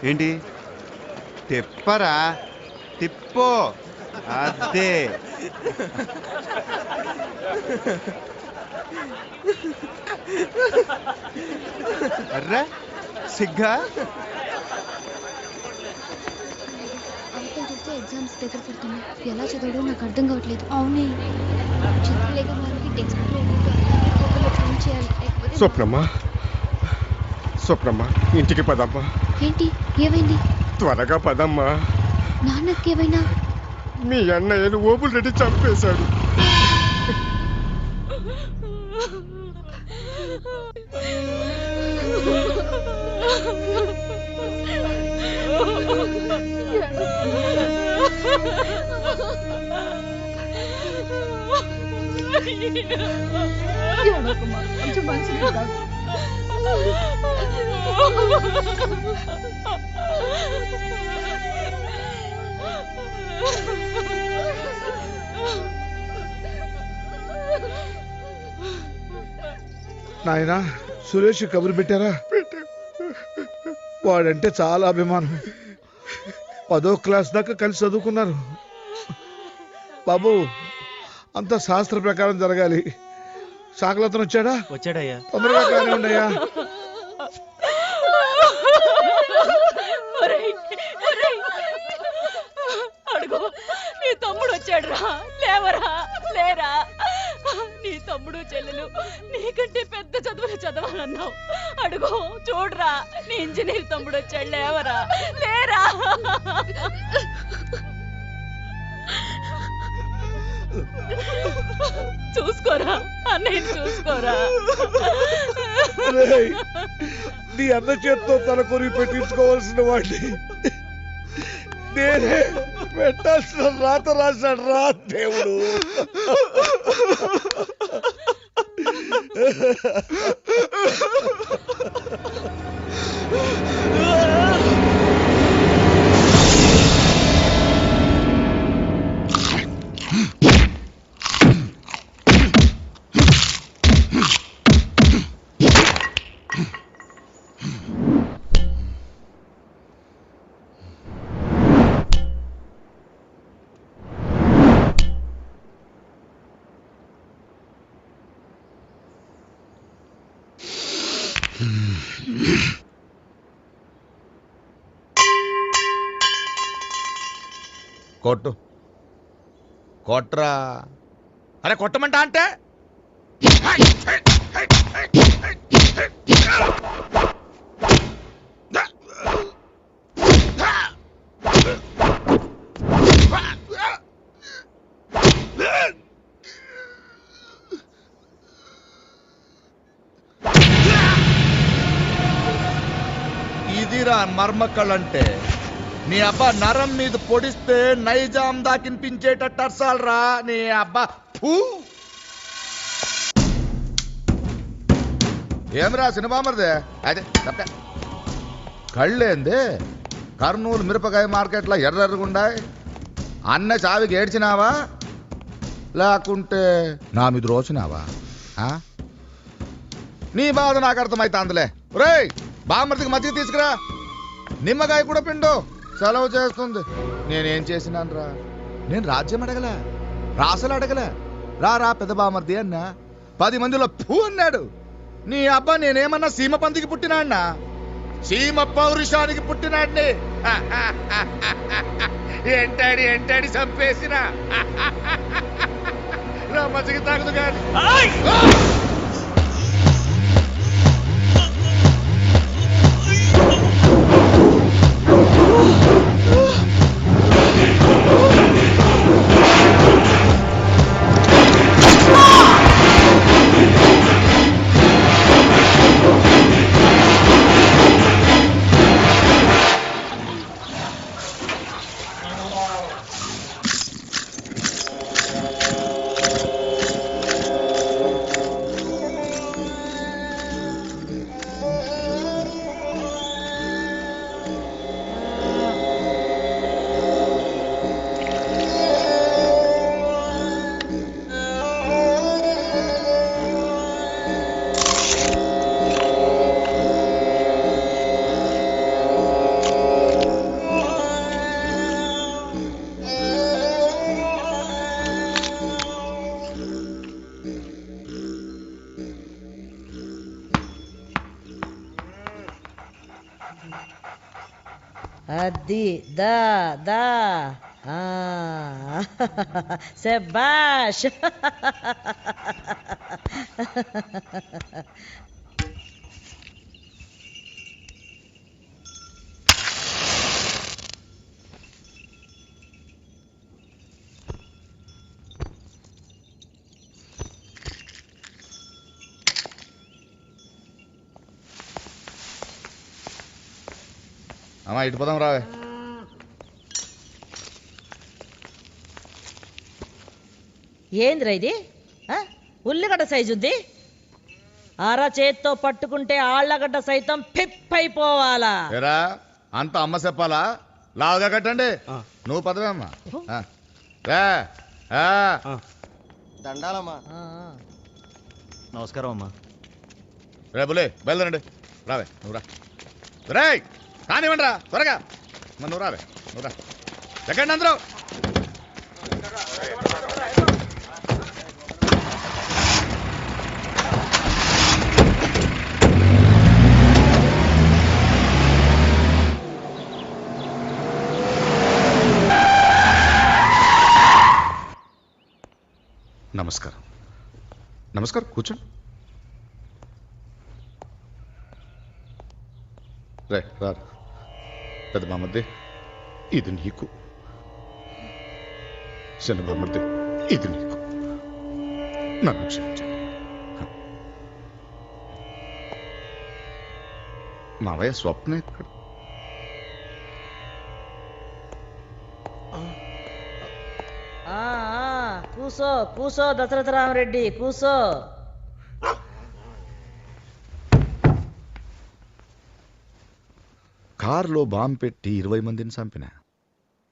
ఏంటి తిప్పరా? తిప్పో. అదే అర్రా సిగ్గా. అవతల చూస్తే ఎగ్జామ్స్ దగ్గర పడుతున్నాయి. ఎలా చదవడం నాకు అర్థం కావట్లేదు. అవునే చదవలేక వాళ్ళకి టెక్స్ట్ బుక్ చేయాలి. స్వప్నమ్మా ఇంటికి పదమ్మా. ఏంటి ఏమైంది? త్వరగా పదమ్మా. నాన్నకేమైనా? మీ అన్నయ్యను ఓబుల్ రెడ్డి చంపేశాడు. నాయనా సురేష్ కబురు పెట్టారా? వాడంటే చాలా అభిమానం. 10వ క్లాస్ దాకా కలిసి చదువుకున్నారు. బాబు అంత శాస్త్ర ప్రకారం జరగాలి. సాకలతను వచ్చాడా? వచ్చాడయ్యా. తొందరగా కానీ ఉండయ్యా. అడుగు నీ తమ్ముడు వచ్చాడు రా. లేవరా లేరా. నీ తమ్ముడు చెల్లెలు నీకంటే పెద్ద చదువులు చదవాలన్నావు. అడుగు చూడరా నీ ఇంజనీర్ తమ్ముడు వచ్చాడు. లేవరా లేరా. చూసుకోరా అన్నయ్య చూసుకోరా. నీ అన్న చేత్తో తల కొరి పెట్టించుకోవాల్సిన వాడిని నేనే పెట్టాల్సిన రాత రాశాడు రా దేవుడు. కొట్టు కొట్రా. అరే కొట్టమంటా అంటే ఇదిరా మర్మక్కళ్ళంటే. నీ అబ్బా నరం మీద పొడిస్తే నైజాం దాకినిపించేటట్టు అర్సాలరా నీ అబ్బా. ఏమిరా సినిమామరిదే అదే తప్ప కళ్ళేంది? కర్నూలు మిరపకాయ మార్కెట్లో ఎర్రెర్రగుండాయి. అన్న చావికి ఏడ్చినావా లేకుంటే నా మీద రోచినావా? నీ బాధ నాకు అర్థమైతాందిలే. రేయ్ బామర్తికి మజ్జిగ తీసుకురా. నిమ్మకాయ కూడా పిండు. సెలవు చేస్తుంది. నేనేం చేసినాను రా? నేను రాజ్యం అడగలే, రాసలు అడగలే. రా రా పెద్ద బామర్ది అన్నా. 10 మందిలో పూ అన్నాడు. నీ అబ్బా నేనేమన్నా సీమ పందికి పుట్టినాడినా? సీమ పౌరుషానికి పుట్టినాడిని. ఎంటాడి ఎంటాడి చంపేసిన నా మజ్జిగ తాగదు కానీ. అది దా దా ఆ. శభాష్. అమ్మా ఇటు పోదాం రావే. ఏందిరా ఇది? ఉల్లిగడ్డ సైజు ఉంది. అర చేత్తో పట్టుకుంటే ఆళ్లగడ్డ సైతం పిప్పైపోవాలా. ఏరా అంత అమ్మ చెప్పాలా? లావుగా కట్టండి. నువ్వు పదవే అమ్మా. రా. దండాలమ్మా. నమస్కారం అమ్మా. రేపులే బయలుదేరండి. రావే నువ్వు రా. రే కానివ్వండి రా త్వరగా. నువ్వు రావే నువ్వు రా. ఎక్కండి అందరూ. నమస్కారం. నమస్కారం కూర్చోండి. రే రా. పెద్ద బామ్మద్ది ఇది నీకు. చిన్న బామ్మద్ది ఇది నీకు. నన్ను క్షమించండి. మావయ్య స్వప్న ఇక్కడ. కూసో కూసో దశరథ రామరెడ్డి కూసో. కారులో బాంబు పెట్టి 20 మందిని చంపిన.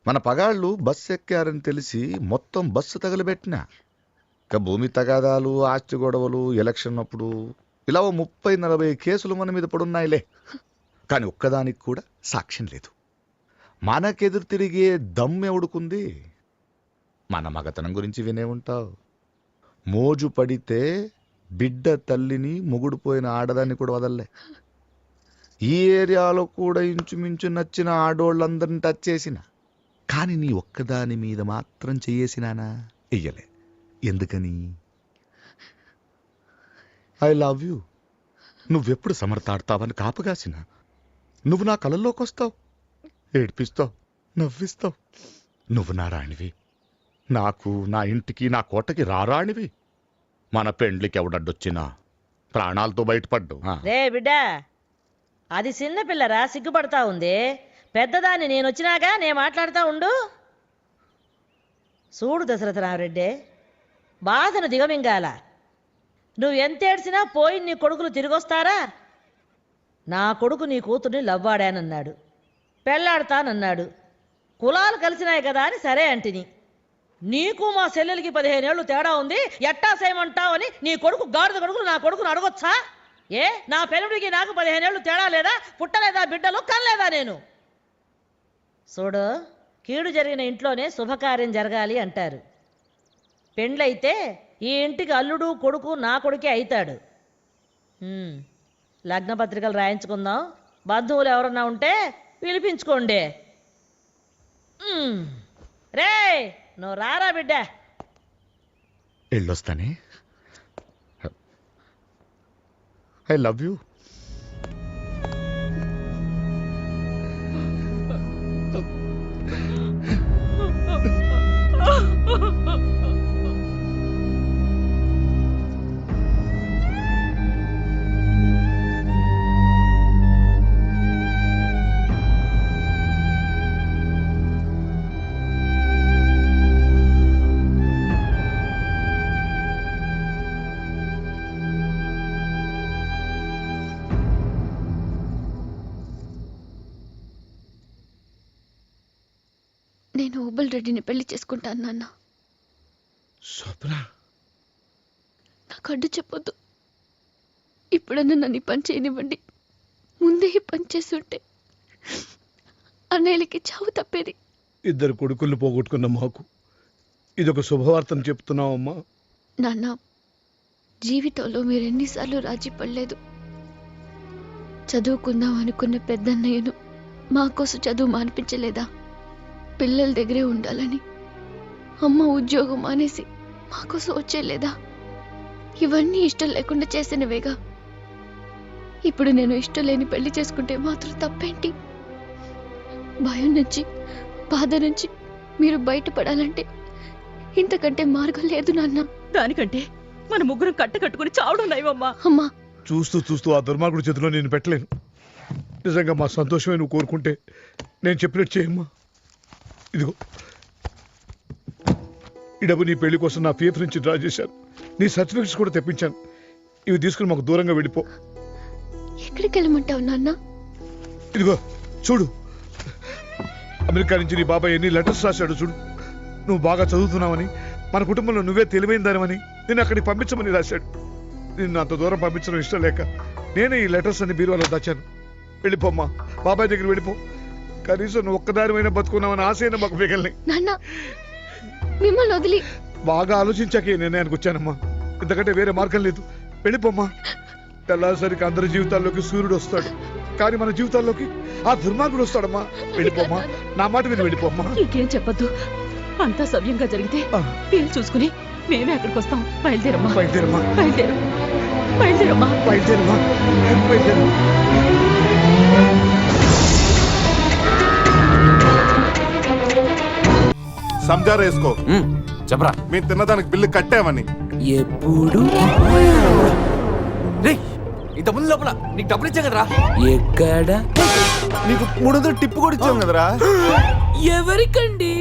మన పగాళ్ళు బస్సు ఎక్కారని తెలిసి మొత్తం బస్సు తగలబెట్టిన. ఇక భూమి తగాదాలు, ఆస్తి గొడవలు, ఎలక్షన్ అప్పుడు ఇలా 30-40 కేసులు మన మీద పడున్నాయిలే. కానీ ఒక్కదానికి కూడా సాక్ష్యం లేదు. మనకెదురు తిరిగే దమ్మెవుడుకుంది? మన మగతనం గురించి వినే ఉంటావు. మోజు పడితే బిడ్డ తల్లిని మొగుడుపోయిన ఆడదాన్ని కూడా వదల్లే. ఈ ఏరియాలో కూడా ఇంచుమించు నచ్చిన ఆడోళ్ళందరిని టచ్ చేసిన. కానీ నీ ఒక్కదాని మీద మాత్రం చెయ్యేసినానా? వెయ్యలే. ఎందుకని? I love you. నువ్వెప్పుడు సమర్థాడతావని కాపుగాసిన. నువ్వు నా కళల్లోకి వస్తావు, ఏడ్పిస్తావు, నవ్విస్తావు. నువ్వు నా రాణివి. నాకు, నా ఇంటికి, నా కోటకి రారాణివి. మన పెండ్లికి ఎవడడ్డొచ్చినా ప్రాణాలతో బయటపడ్డు. రే బిడ్డ, అది చిన్న పిల్లరా, సిగ్గుపడతా ఉంది. పెద్దదాన్ని నేను వచ్చినాగా నేను మాట్లాడుతూ ఉండు. చూడు దశరథ రామరెడ్డి, బాధను దిగమింగాల. నువ్వు ఎంత ఏడ్చినా పోయి నీ కొడుకులు తిరిగొస్తారా? నా కొడుకు నీ కూతుర్ని లవ్వాడానన్నాడు, పెళ్ళాడతానన్నాడు. కులాలు కలిసినాయి కదా అని సరే అంటిని. నీకు మా చెల్లెలకి 15 ఏళ్ళు తేడా ఉంది, ఎట్టా చేయమంటావని నీ కొడుకు గాడిద కొడుకులు నా కొడుకును అడగొచ్చా? ఏ నా పెనుడికి నాకు 15 ఏళ్ళు తేడా లేదా? పుట్టలేదా బిడ్డలు? కనలేదా నేను? చూడు, కీడు జరిగిన ఇంట్లోనే శుభకార్యం జరగాలి అంటారు. పెండ్లైతే ఈ ఇంటికి అల్లుడు కొడుకు నా కొడుకే అవుతాడు. లగ్న పత్రికలు రాయించుకుందాం. బంధువులు ఎవరన్నా ఉంటే పిలిపించుకోండి. రే నువ్వు రారా బిడ్డ. వెళ్ళొస్తానే. I love you. నేను ఓబుల్ రెడ్డిని పెళ్లి చేసుకుంటాను నాన్న. స్వప్న, నాకు అడ్డు చెప్పొద్దు. ఇప్పుడన్నా నన్ను పని చేయనివ్వండి. ముందే పని చేస్తుంటే అన్నయ్యలకి చావు తప్పేది. 2 కొడుకుల్ని పోగొట్టుకున్న మాకు ఇదొక శుభవార్తను చెప్తున్నావమ్మా. నాన్న, జీవితంలో మీరు ఎన్నిసార్లు రాజీ పడలేదు. చదువుకుందాం అనుకున్న పెద్దన్నయ్యను మా కోసం చదువు మానిపించలేదా? పిల్లల దగ్గరే ఉండాలని అమ్మ ఉద్యోగం మానేసి మా కోసం వచ్చేలేదా? ఇవన్నీ ఇష్టం లేకుండా చేసినవేగా. ఇప్పుడు నేను ఇష్టం లేని పెళ్లి చేసుకుంటే మాత్రం తప్పేంటి? భయం నుంచి, బాధ నుంచి మీరు బయటపడాలంటే ఇంతకంటే మార్గం లేదు నాన్న. దానికంటే మన ముగ్గురం కట్టుకుని చావడం నయమమ్మా. అమ్మా, చూస్తూ చూస్తూ ఆ దుర్మార్గుడి చేతిలో నేను పెట్టలేను. నిజంగా మా సంతోషమే నువ్వు కోరుకుంటే నేను చెప్పినట్టు చేయమ్మా. ఇదిగో ఈ డబ్బు నీ పెళ్లి కోసం నా పిఎఫ్ నుంచి డ్రా చేశాను. నీ సర్టిఫికెట్స్ కూడా తెప్పించాను. ఇవి తీసుకుని మాకు దూరంగా వెళ్ళిపో. ఎక్కడికి వెళ్ళమంటావు నాన్న? ఇదిగో చూడు, అమెరికా నుంచి నీ బాబాయ్ ఎన్ని లెటర్స్ రాశాడు చూడు. నువ్వు బాగా చదువుతున్నావని, మన కుటుంబంలో నువ్వే తెలివైన దానివని నేను అక్కడికి పంపించమని రాశాడు. నిన్ను అంత దూరం పంపించడం ఇష్టం లేక నేనే ఈ లెటర్స్ అన్ని బీరువాలో దాచాను. వెళ్ళిపోమ్మా, బాబాయ్ దగ్గర వెళ్ళిపో. కనీసం నువ్వు ఒక్కదారిమైనా బతుకున్నావని ఆశైనా మాకు మిగల్ని. నాన్న, మిమ్మల్ని వదిలి బాగా ఆలోచించాక ఈ నిర్ణయానికి వచ్చానమ్మా. ఇంతకంటే వేరే మార్గం లేదు. వెళ్ళిపోమ్మా. తెల్లారిసరికి అందరి జీవితాల్లోకి సూర్యుడు వస్తాడు, కానీ మన జీవితాల్లోకి ఆ దుర్మార్గుడు వస్తాడమ్మా. వెళ్ళిపోమ్మా, నా మాట విని వెళ్ళిపోమ్మా. ఇంకేం చెప్పొద్దు. అంతా సవ్యంగా జరిగితే ఆ. వీలు చూసుకుని మేమే అక్కడికి వస్తాం. బయలుదేరమ్మా, బయలుదేరమ్మా, బయలుదేరు, బయలుదేరమ్మా. బయలుదేరమ్మా, బయలుదేరు. సంజారా వేసుకో. చెప్పరా. మేము తిన్నదానికి బిల్లు కట్టామని. ఎప్పుడు ఇంత ముందు లోపల నీకు డబ్బులు ఇచ్చా కదరా? ఎక్కడ? నీకు 300 టిప్పు కూడా ఇచ్చాం కదరా. ఎవరికండి?